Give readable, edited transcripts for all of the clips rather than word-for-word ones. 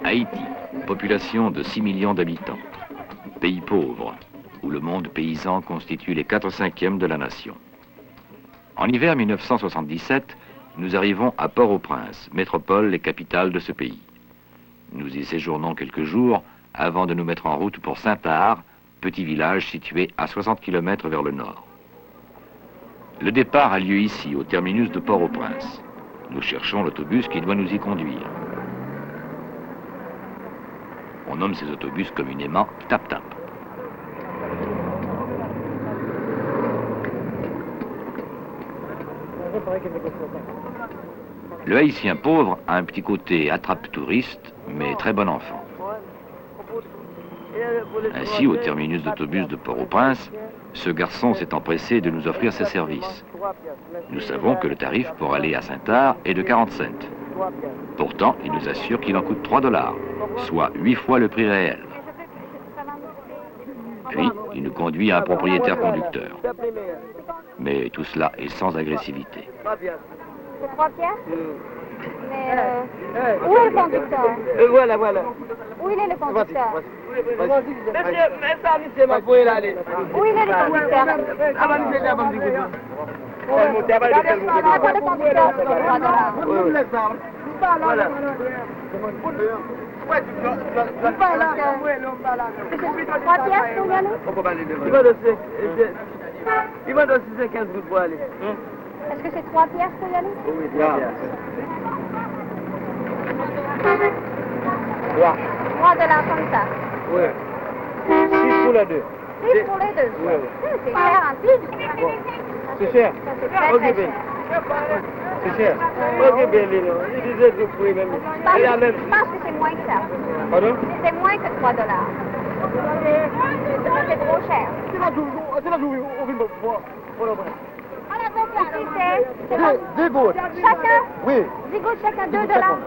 Haïti, population de 6 millions d'habitants. Pays pauvre, où le monde paysan constitue les 4/5 de la nation. En hiver 1977, nous arrivons à Port-au-Prince, métropole et capitale de ce pays. Nous y séjournons quelques jours avant de nous mettre en route pour Saint-Ard, petit village situé à 60 km vers le nord. Le départ a lieu ici, au terminus de Port-au-Prince. Nous cherchons l'autobus qui doit nous y conduire. On nomme ces autobus communément tap-tap. Le Haïtien pauvre a un petit côté attrape-touriste, mais très bon enfant. Ainsi, au terminus d'autobus de Port-au-Prince, ce garçon s'est empressé de nous offrir ses services. Nous savons que le tarif pour aller à Saint-Ard est de 40 cents. Pourtant, il nous assure qu'il en coûte 3 $, soit 8 fois le prix réel. Puis, il nous conduit à un propriétaire conducteur. Mais tout cela est sans agressivité. C'est 3 piastres? Mais où est le conducteur? Voilà. Où il est le conducteur? Où il est le conducteur? Pas de conducteur pour 3 $. Voilà. C'est 3 piastres pour y aller? Il va donner 15 gouttes pour aller. Est-ce que c'est 3 piastres pour y aller? Oui, 3 piastres. 3 $ comme ça. Oui. 6 pour les deux. 6 pour les deux. Oui. C'est cher en plus. C'est cher. C'est très très cher. C'est cher. Ok, bien, il disait du prix même. Je pense que c'est moins que ça. Pardon? C'est moins que 3 $. C'est trop cher. Ici, c'est 10 gouttes. chacun, Oui. 10 gouttes chacun, 2 $.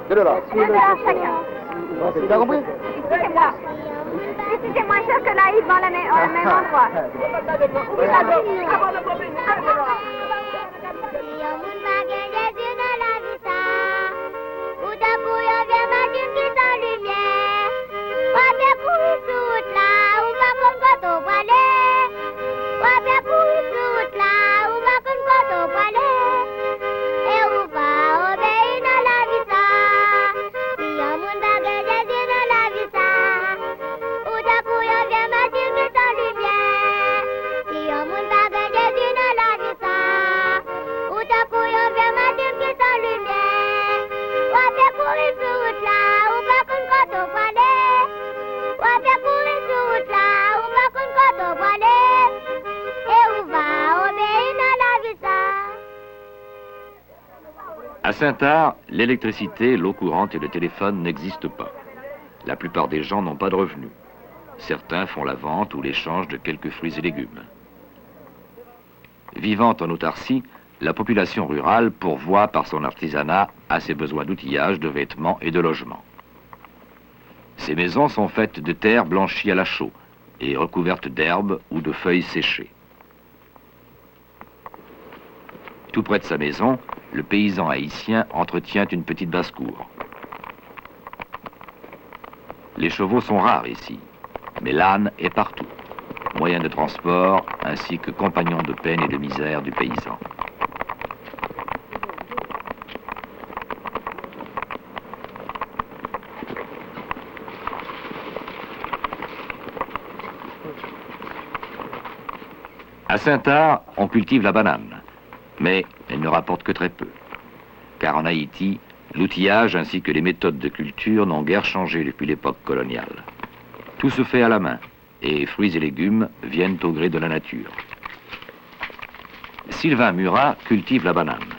2 $. 1 $ chacun. Tu as compris? Ici, c'est moins cher que là, dans le même endroit. À Saint-Ard, l'électricité, l'eau courante et le téléphone n'existent pas. La plupart des gens n'ont pas de revenus. Certains font la vente ou l'échange de quelques fruits et légumes. Vivant en autarcie, la population rurale pourvoit par son artisanat à ses besoins d'outillage, de vêtements et de logement. Ces maisons sont faites de terre blanchie à la chaux et recouvertes d'herbes ou de feuilles séchées. Tout près de sa maison, le paysan haïtien entretient une petite basse-cour. Les chevaux sont rares ici, mais l'âne est partout, moyen de transport ainsi que compagnon de peine et de misère du paysan. À Saint-Ard, on cultive la banane, mais elle ne rapporte que très peu. Car en Haïti, l'outillage ainsi que les méthodes de culture n'ont guère changé depuis l'époque coloniale. Tout se fait à la main, et fruits et légumes viennent au gré de la nature. Sylvain Murat cultive la banane.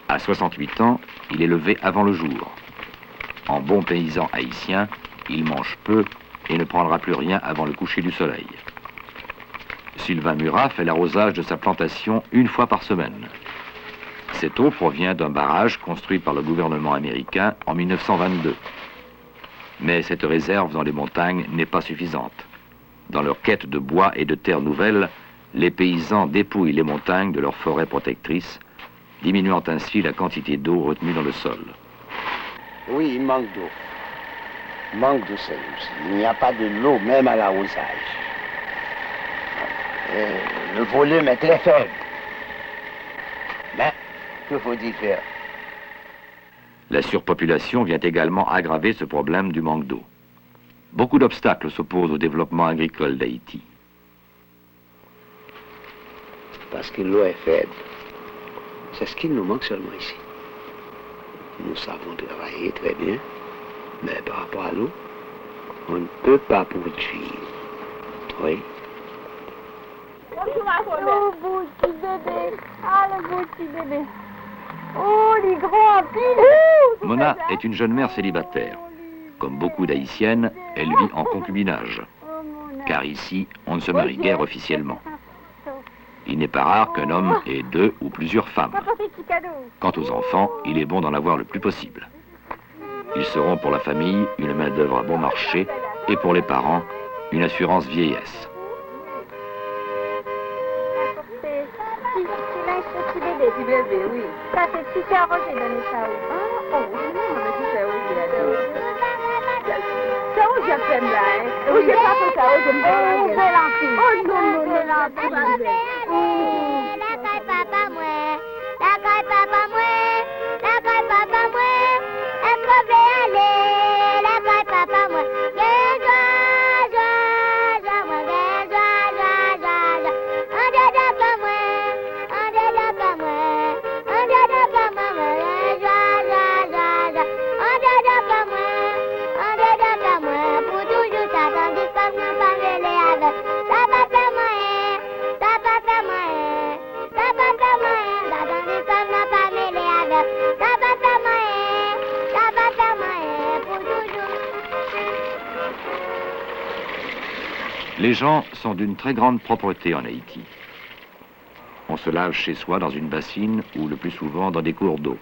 À 68 ans, il est levé avant le jour. En bon paysan haïtien, il mange peu et ne prendra plus rien avant le coucher du soleil. Sylvain Murat fait l'arrosage de sa plantation une fois par semaine. Cette eau provient d'un barrage construit par le gouvernement américain en 1922. Mais cette réserve dans les montagnes n'est pas suffisante. Dans leur quête de bois et de terre nouvelles, les paysans dépouillent les montagnes de leurs forêts protectrices, diminuant ainsi la quantité d'eau retenue dans le sol. Oui, il manque d'eau. Manque d'eau, c'est il n'y a pas de l'eau, même à l'arrosage. Le volume est très faible. Mais, que faut-il faire? La surpopulation vient également aggraver ce problème du manque d'eau. Beaucoup d'obstacles s'opposent au développement agricole d'Haïti. Parce que l'eau est faible. C'est ce qui nous manque seulement ici. Nous savons travailler très bien, mais par rapport à l'eau, on ne peut pas produire. Oui. Oh, beau petit bébé. Ah, le beau petit bébé. Oh, les grands piles. Mona est une jeune mère célibataire. Comme beaucoup d'Haïtiennes, elle vit en concubinage. Car ici, on ne se marie guère officiellement. Il n'est pas rare qu'un homme ait 2 ou plusieurs femmes. Quant aux enfants, il est bon d'en avoir le plus possible. Ils seront pour la famille une main-d'œuvre à bon marché et pour les parents, une assurance vieillesse. Petit bébé, oui. Ça, c'est petit carreau, j'ai donné ça. Ah, oh, non, mais c'est ça, oui, ça, où j'ai fait là, hein? Oui, j'ai pas fait ça, où j'ai fait. Oh, belle enfille. Oh, non, non, non, la caille papa, moi. La caille papa, moi. La caille papa, moi. Elle peut aller. La caille papa, moi. Les gens sont d'une très grande propreté en Haïti. On se lave chez soi dans une bassine ou le plus souvent dans des cours d'eau.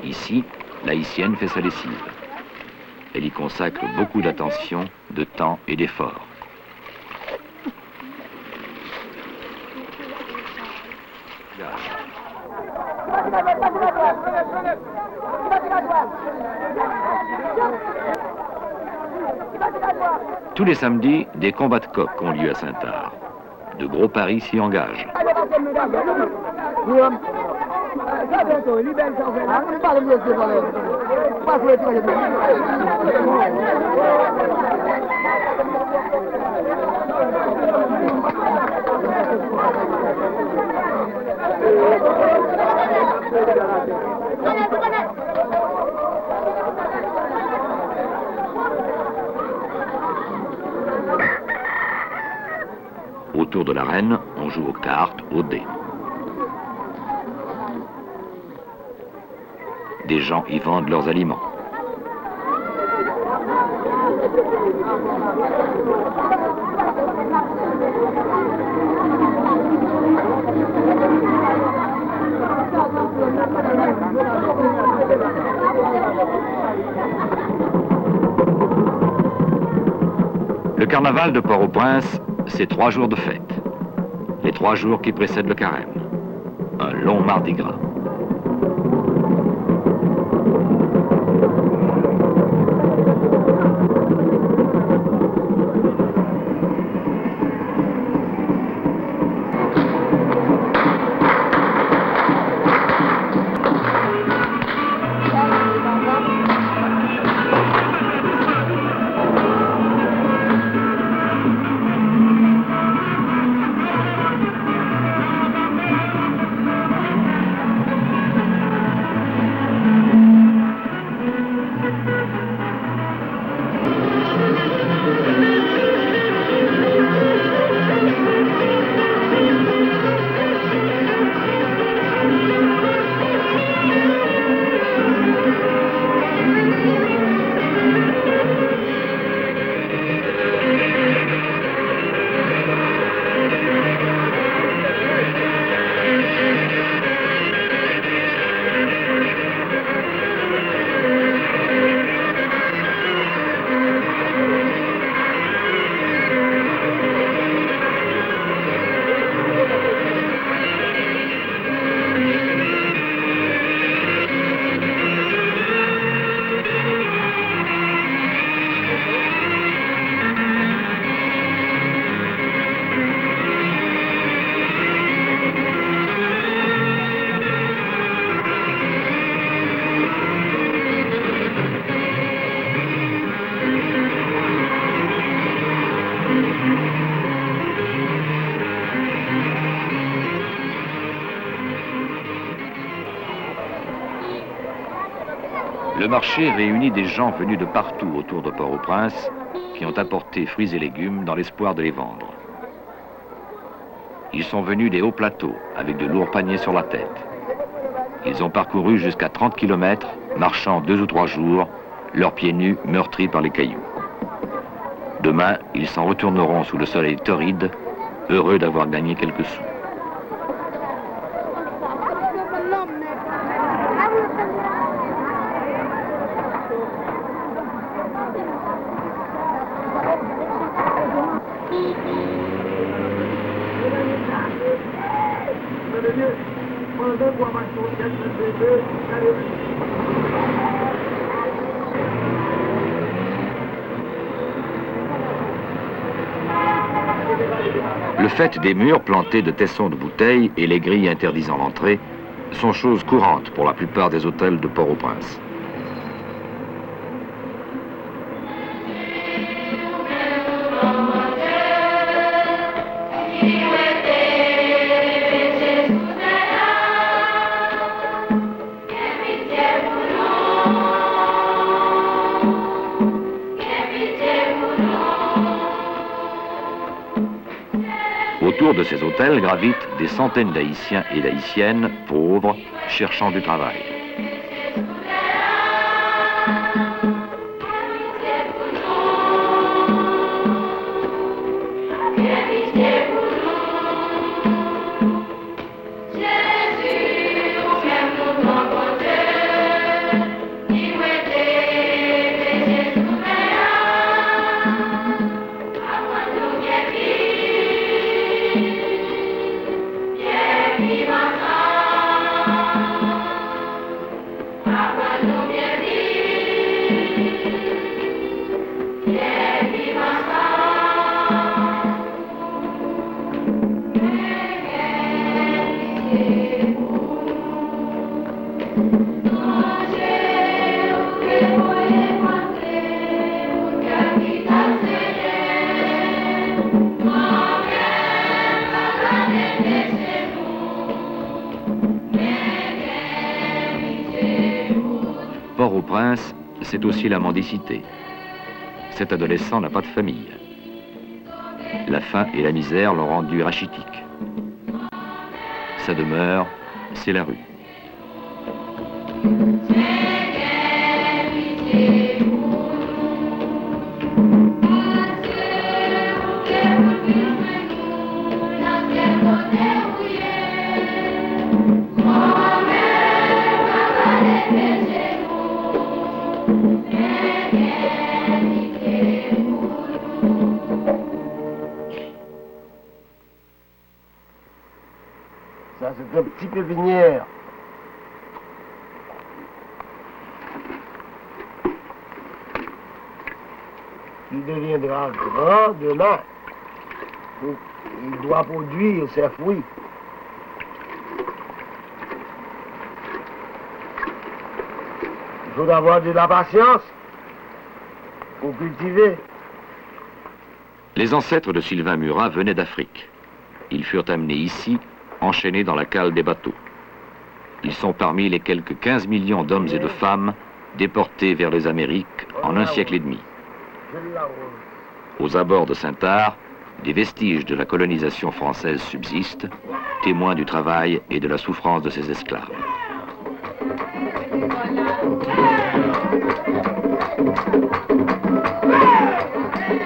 Ici, l'haïtienne fait sa lessive. Elle y consacre beaucoup d'attention, de temps et d'efforts. Tous les samedis, des combats de coqs ont lieu à Saint-Ard. De gros paris s'y engagent. Autour de l'arène, on joue aux cartes, aux dés. Des gens y vendent leurs aliments. Le carnaval de Port-au-Prince, c'est 3 jours de fête. Les 3 jours qui précèdent le carême. Un long mardi gras. marché réunit des gens venus de partout autour de Port-au-Prince qui ont apporté fruits et légumes dans l'espoir de les vendre. Ils sont venus des hauts plateaux avec de lourds paniers sur la tête. Ils ont parcouru jusqu'à 30 km, marchant 2 ou 3 jours, leurs pieds nus meurtris par les cailloux. Demain, ils s'en retourneront sous le soleil torride, heureux d'avoir gagné quelques sous. Le fait des murs plantés de tessons de bouteilles et les grilles interdisant l'entrée sont choses courantes pour la plupart des hôtels de Port-au-Prince. Autour de ces hôtels gravitent des centaines d'Haïtiens et d'Haïtiennes pauvres cherchant du travail. Port-au-Prince, c'est aussi la mendicité. Cet adolescent n'a pas de famille. La faim et la misère l'ont rendu rachitique. Sa demeure, c'est la rue. Ça, c'est un petit pépinière. Il deviendra grand demain. Il doit produire ses fruits. Il faut avoir de la patience pour cultiver. Les ancêtres de Sylvain Murat venaient d'Afrique. Ils furent amenés ici, enchaînés dans la cale des bateaux. Ils sont parmi les quelques 15 millions d'hommes et de femmes déportés vers les Amériques en un siècle et demi. Aux abords de Saint-Ard, des vestiges de la colonisation française subsistent, témoins du travail et de la souffrance de ses esclaves.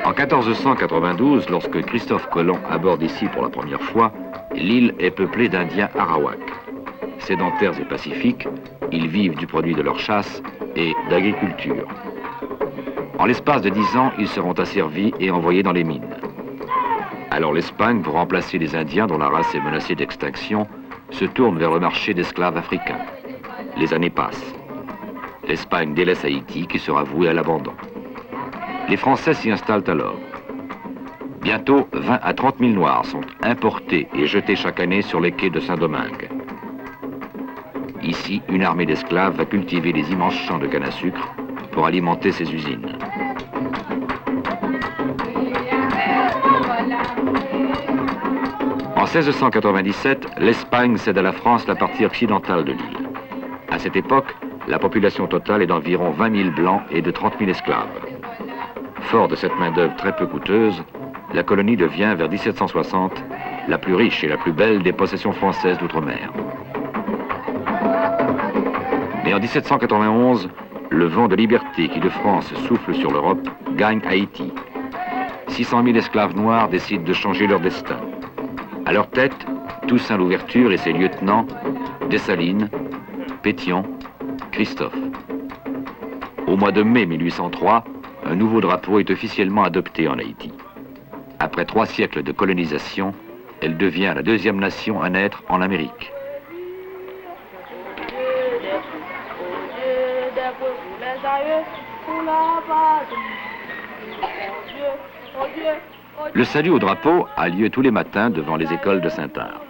En 1492, lorsque Christophe Colomb aborde ici pour la première fois, l'île est peuplée d'Indiens Arawaks. Sédentaires et pacifiques, ils vivent du produit de leur chasse et d'agriculture. En l'espace de 10 ans, ils seront asservis et envoyés dans les mines. Alors l'Espagne, pour remplacer les Indiens dont la race est menacée d'extinction, se tourne vers le marché d'esclaves africains. Les années passent. L'Espagne délaisse Haïti qui sera vouée à l'abandon. Les Français s'y installent alors. Bientôt, 20 à 30 000 Noirs sont importés et jetés chaque année sur les quais de Saint-Domingue. Ici, une armée d'esclaves va cultiver les immenses champs de canne à sucre pour alimenter ses usines. En 1697, l'Espagne cède à la France la partie occidentale de l'île. À cette époque, la population totale est d'environ 20 000 blancs et de 30 000 esclaves. Fort de cette main-d'œuvre très peu coûteuse, la colonie devient, vers 1760, la plus riche et la plus belle des possessions françaises d'outre-mer. Mais en 1791, le vent de liberté qui de France souffle sur l'Europe gagne Haïti. 600 000 esclaves noirs décident de changer leur destin. À leur tête, Toussaint Louverture et ses lieutenants, Dessalines, Pétion, Christophe. Au mois de mai 1803, un nouveau drapeau est officiellement adopté en Haïti. Après 3 siècles de colonisation, elle devient la deuxième nation à naître en Amérique. Le salut au drapeau a lieu tous les matins devant les écoles de Saint-Art.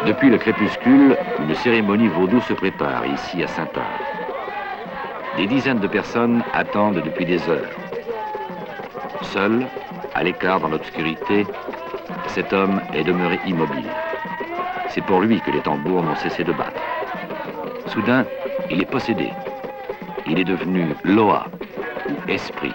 Depuis le crépuscule, une cérémonie vaudou se prépare ici à Saint-Art. Des dizaines de personnes attendent depuis des heures. Seul, à l'écart dans l'obscurité, cet homme est demeuré immobile. C'est pour lui que les tambours n'ont cessé de battre. Soudain, il est possédé. Il est devenu Loa, esprit.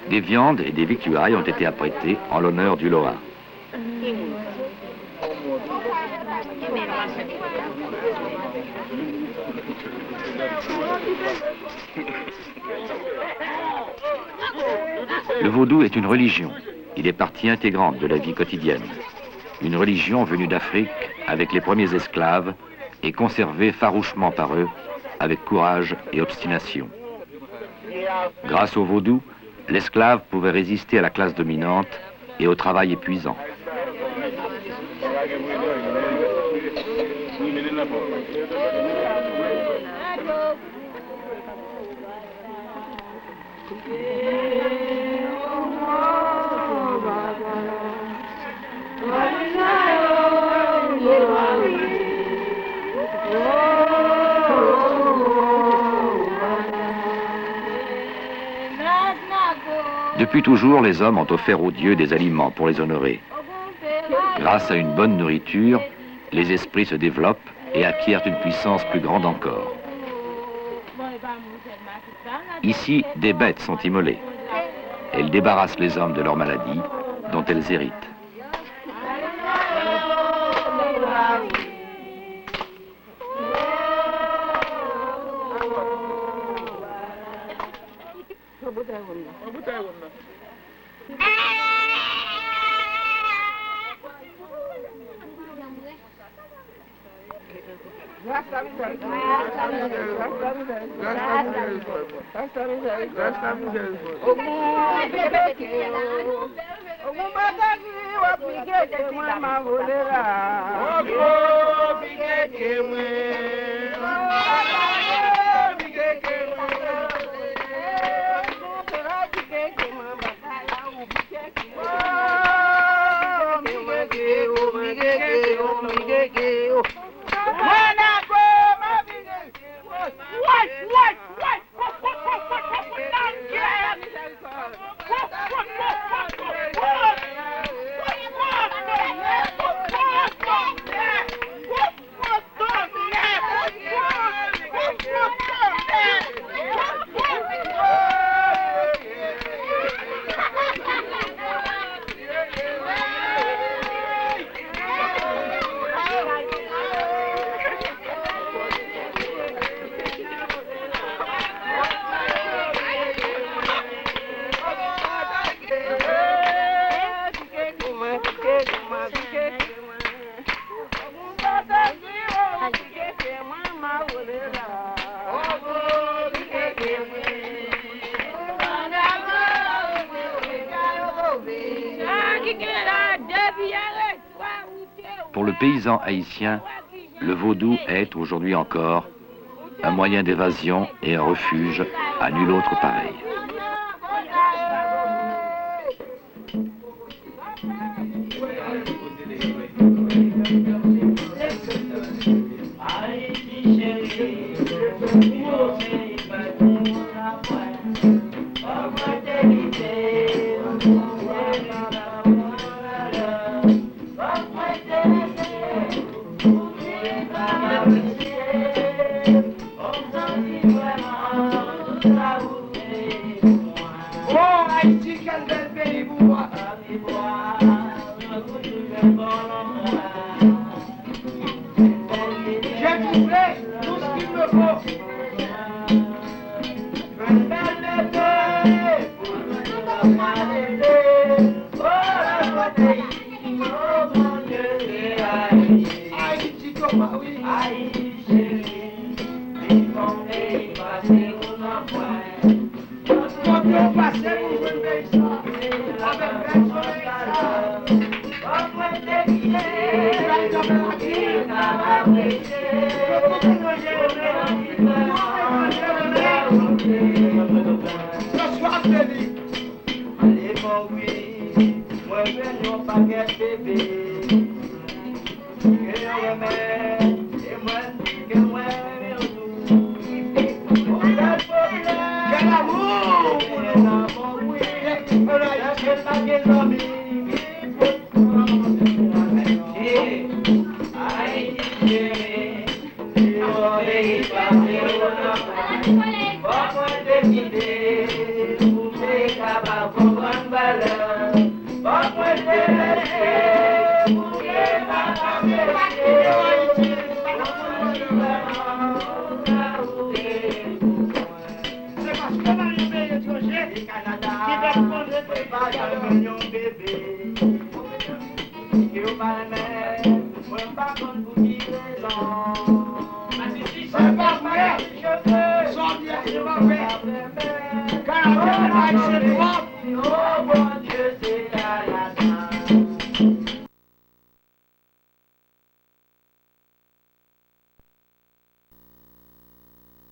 Des viandes et des victuailles ont été apprêtées en l'honneur du Loa. Le vaudou est une religion. Il est partie intégrante de la vie quotidienne. Une religion venue d'Afrique avec les premiers esclaves et conservée farouchement par eux avec courage et obstination. Grâce au vaudou, l'esclave pouvait résister à la classe dominante et au travail épuisant. Depuis toujours, les hommes ont offert aux dieux des aliments pour les honorer. Grâce à une bonne nourriture, les esprits se développent et acquièrent une puissance plus grande encore. Ici, des bêtes sont immolées. Elles débarrassent les hommes de leurs maladies, dont elles héritent. Pour le paysan haïtien, le vaudou est aujourd'hui encore un moyen d'évasion et un refuge à nul autre pareil. Caramba,